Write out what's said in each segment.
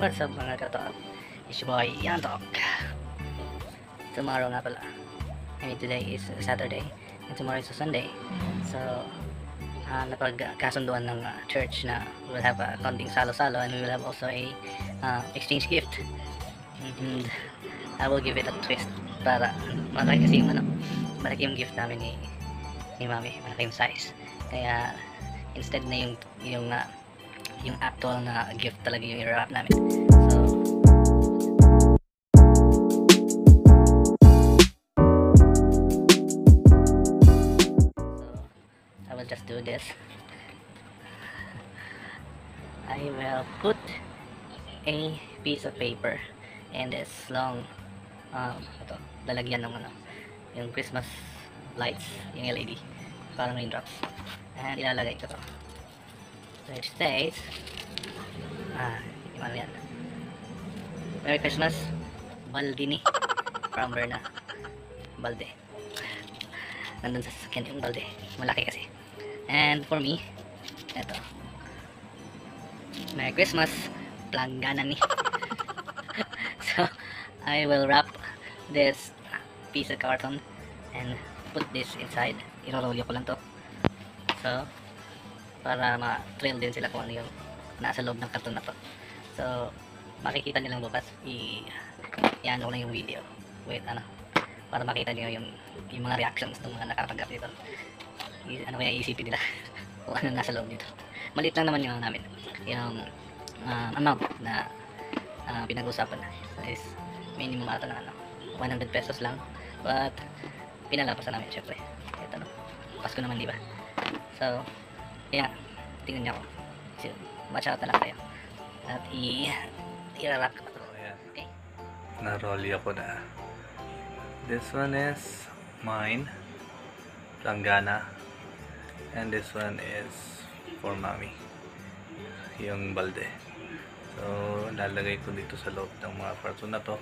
What's up mga katok? It's your boy Yantok. Tomorrow nga pala. I mean today is Saturday and tomorrow is Sunday. So napagkasunduan ng church na we'll have a konting salo-salo and we will have also a exchange gift. And I will give it a twist para malaki kasi yung malaki yung gift namin ni Mami, malaki yung size. Kaya instead na yung actual na gift talaga yung i-wrap namin. So I will just do this. I will put a piece of paper and this long ito, lalagyan ng yung Christmas lights, yung LED, parang raindrops, and ilalagay ko to. So it stays yung yan, Merry Christmas Baldini from Berna. Balde, nandun sa sasakyan yung balde, malaki kasi. And for me, eto, Merry Christmas Planggana ni. So I will wrap this piece of carton and put this inside. Irorolyo ko lang to, so para ma-thrill din sila kung ano yung nasa loob ng karton na to. So makikita nilang bukas, i-ano ko lang yung video with para makita niyo yung mga reactions ng mga nakatanggap dito. Ano kaya iisipin nila kung ano nasa loob dito. Maliit lang naman yung namin, yung amount na pinag-usapan na is minimum ata na 100 pesos lang, but pinalapasan namin syempre. Ito Pasko naman, di ba? So kaya tingnan niyo ako, so, watch out na lang kayo at i-rack ko to. Okay, na-rolly ako na. This one is mine, Planggana, and this one is for Mami, yung balde. So lalagay ko dito sa loob ng mga karton na to,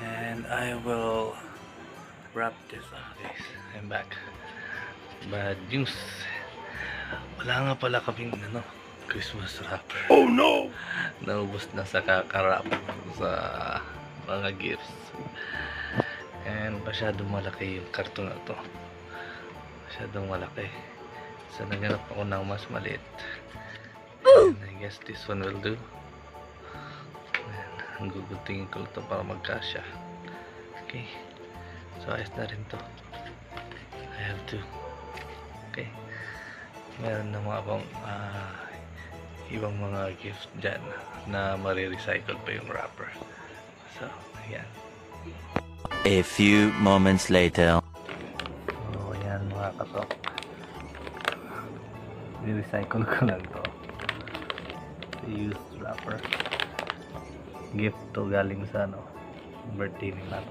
and I will wrap this. Okay, I'm back. Bad news, wala nga pala kaming Christmas wrapper. Oh no! Naubos na sa kakarap sa mga gifts, and masyadong malaki yung karton na to, masyadong malaki. So naghanap ako ng mas maliit, and I guess this one will do. Ang guguntingin ko ito para magkasya. Okay, so ayos na rin to. I have to. Okay, meron na mga ibang mga gifts dyan na marirecycle pa yung wrapper. So ayan. A few moments later. So ayan mga kasok, i-recycle ko lang to. Used wrapper. Gift to galing sa birthday ni Matt.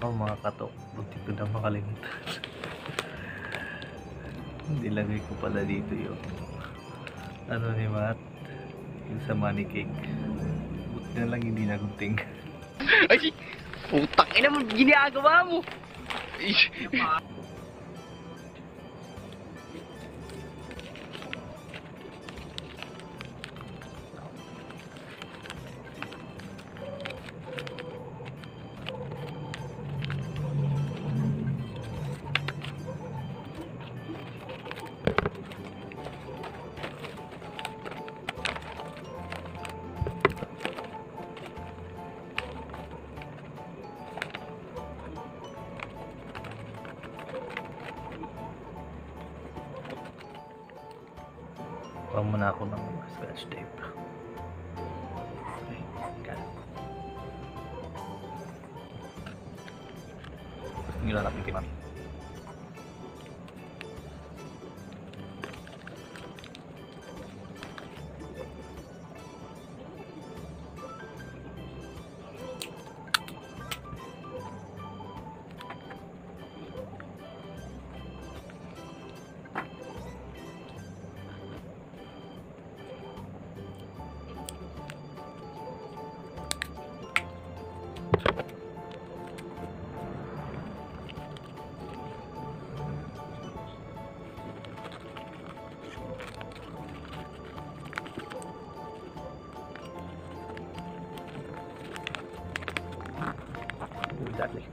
Mga katok, buti ko na makalimutan. Nilagay ko pala dito yung ni Matt, yung sa money cake. Buti na lang hindi nagunting. ay putang ina mo, ginagawa mo. Kuha muna ako ng scotch tape. Okay, got it. Yung lalapin kay mami. Exactly.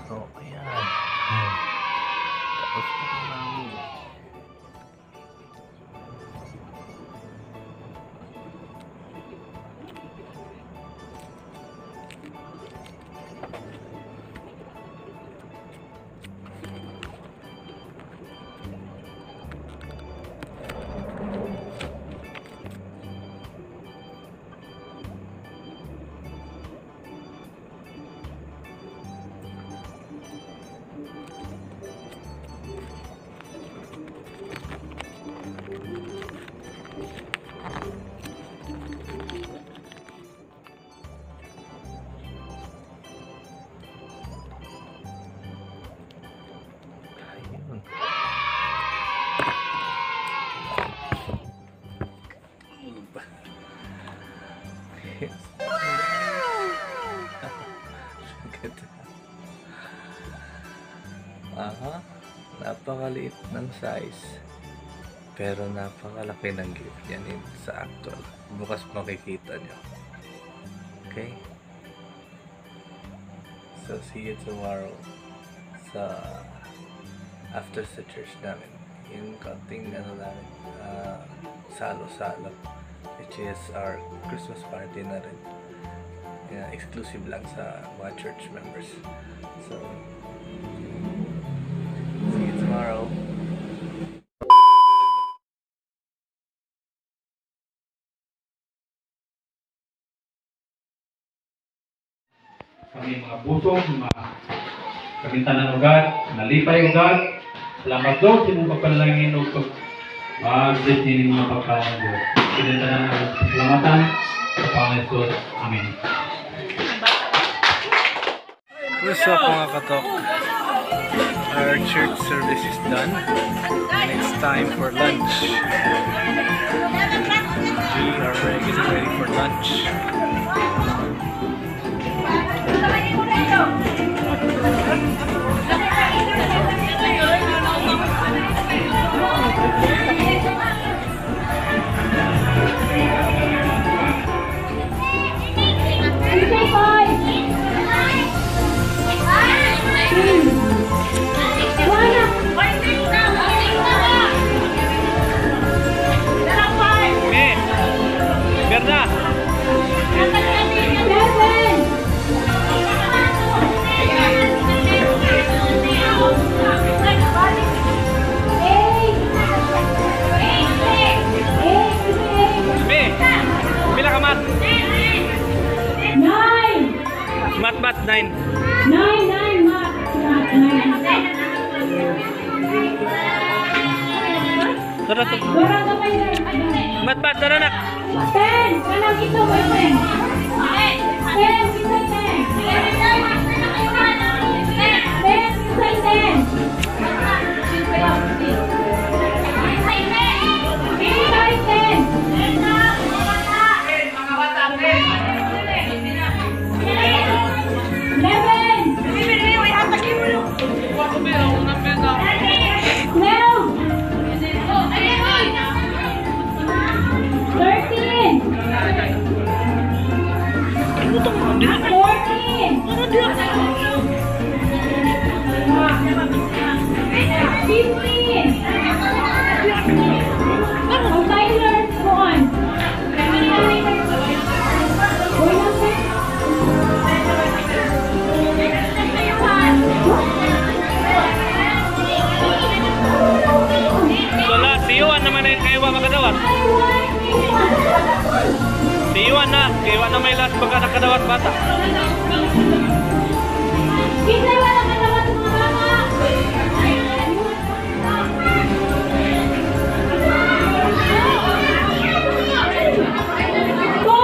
So, ayan. Tapos na namin. Aha, napakaliit ng size pero napakalaki ng gift yan sa actual. Bukas makikita nyo. Okay, so see you tomorrow sa after sa church namin, yung konting namin salo-salo, which is our Christmas party na rin. Exclusive lang sa mga church members. So see you tomorrow. Kami mga busog, mga kamintanan ugad, nalipay ugad. Salamat Lord, sa mong pagpanalangin o mag-bless din mga pagkain Lord. Pinita na ng salamatan sa Panginoon Jesus. Amen. What's up mga katok? Our church service is done. And it's time for lunch. We are getting ready for lunch. Mat 9. 9 mat. Tara to. Mat tara nak. 10. Kanang ito ba 10? 10 isa 15. kayo ba makadawat? Si Iwan na may last pagka nakadawat bata. Bisa wala ka dapat mga mama. Go!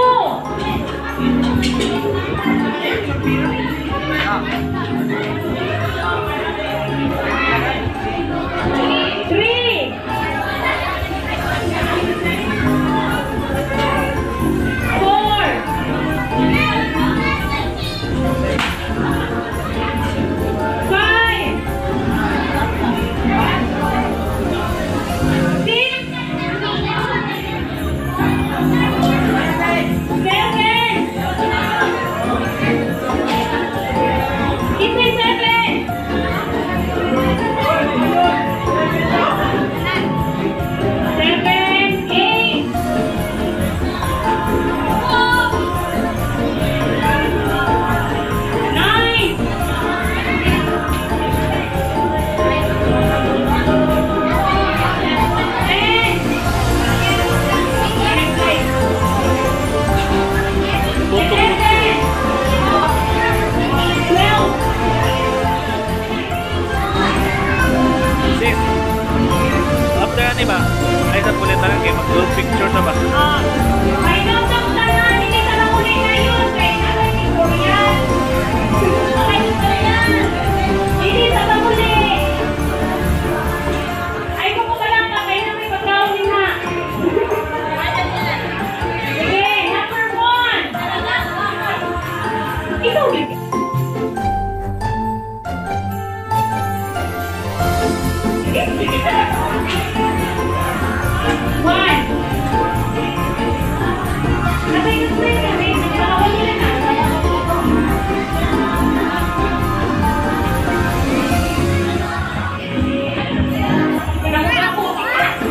Three. Four. Five. Six. Seven. Give me seven. Seven, eight. Nine. Ten. 12. Sis, after ano ba? Ay sa pulit lang kayo mag-group picture na ba? May notong tanan, hindi ka lang ulit na yun. Kaya naman ni Korean. Hindi sa pamuli. Ay, kung ka lang ka, kaya na may pagkaon din ha. Sige, number 1. Ikaw, One. Sabay ka sweet kami. Bawal nila na.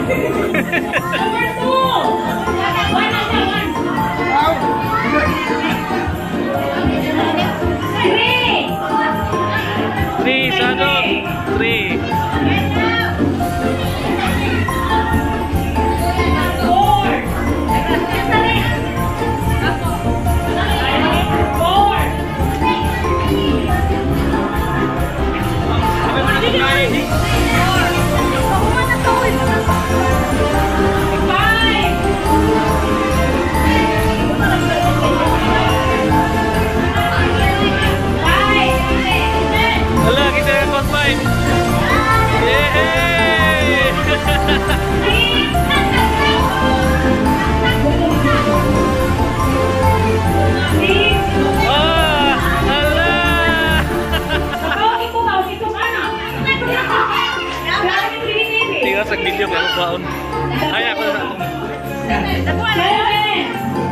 Number 2. One na siya, one. Three. 3, Sanok! 3. Four. Four. Five. Hala, kita yung cost 5. Yay! Ah! Hala! Tingnan sa video ka ako baon. Ay, ako na.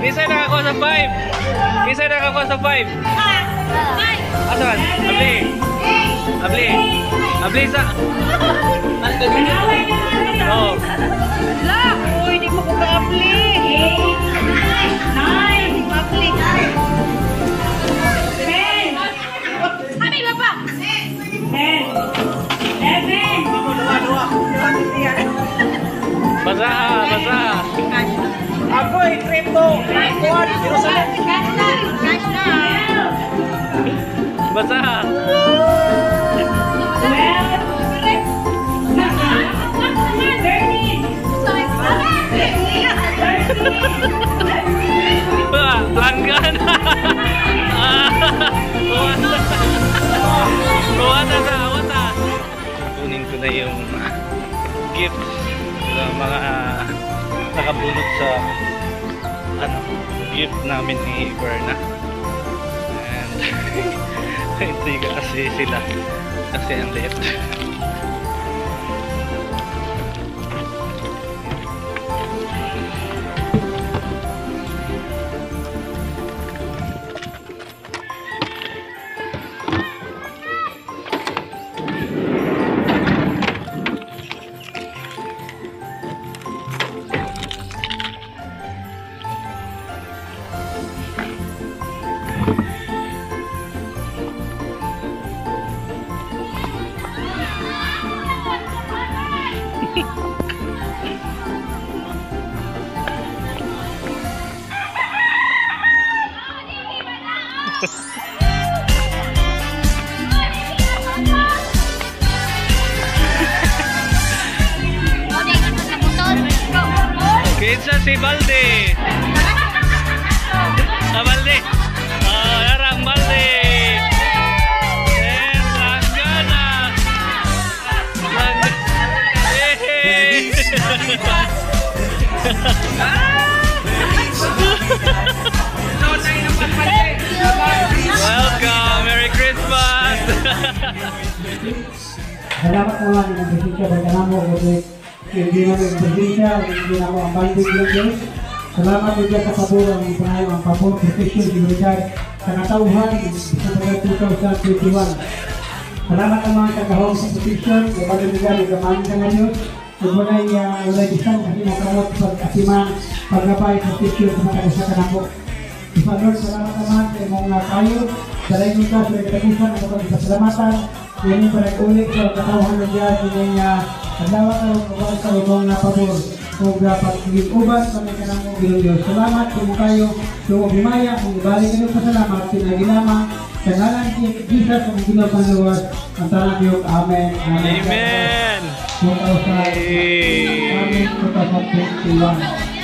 Isa na ako sa 5. Isa na ako sa 5. Asan? Abli. Abli. Abli sa. Oh. Hindi ko ka-apply. 9. 10. Kami baba. 10. 11. Basa, basa. Ako ay crypto. Kuwan, Jerusalem. Basa. 13. Pelanggan. Wata sa wata. Kunin ko na yung gift sa mga nakabunot sa ano gift namin ni Berna. And intriga kasi sila kasi ang liit. Kinsa si Balde. Balde. Larang Balde. And Langgana. Welcome! Merry Christmas! Salamat naman ng presensya pagkana mo kasi hindi namin ang presensya, hindi na ako ang banding lang. Salamat din sa pabor ang panayo ang pabor, protection, seguridad sa katauhan sa tagal 2021. Salamat naman sa kahong sa protection, kapag nagigari kamahin ka nga Diyos. Nagpunay ulay isang kasi nakamot pag-asiman, pag-gapay, protection sa mga sa kanako. Lord, salamat naman sa imong kayo. Dalay nyo ka sa nagkatapusan ang kapag pasalamatan. Yan yung panag-ulit sa katauhan ng Diyos. Yan yung adlawat na huwag sa imong pabor. Huwag pag-uban kami ka ng mong Diyos. Salamat kung kayo. Kung umimaya, kung ibalik kayo pasalamat, pinagilama. Sa ngalan si Jesus ang ginagawa ng luwas. Ang tanang yung Amen. Amen! 2021.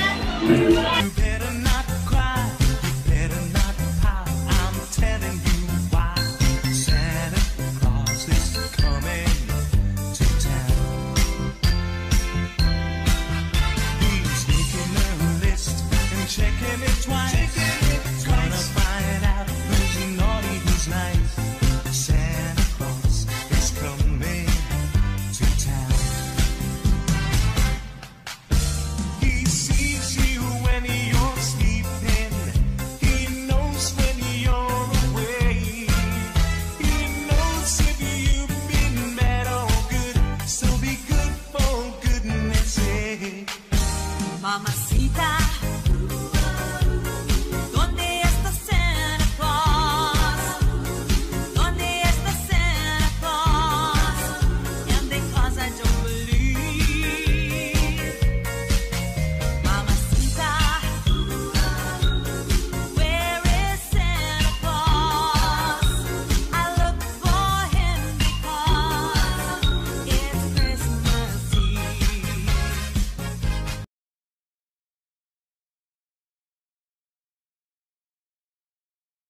Mamacita.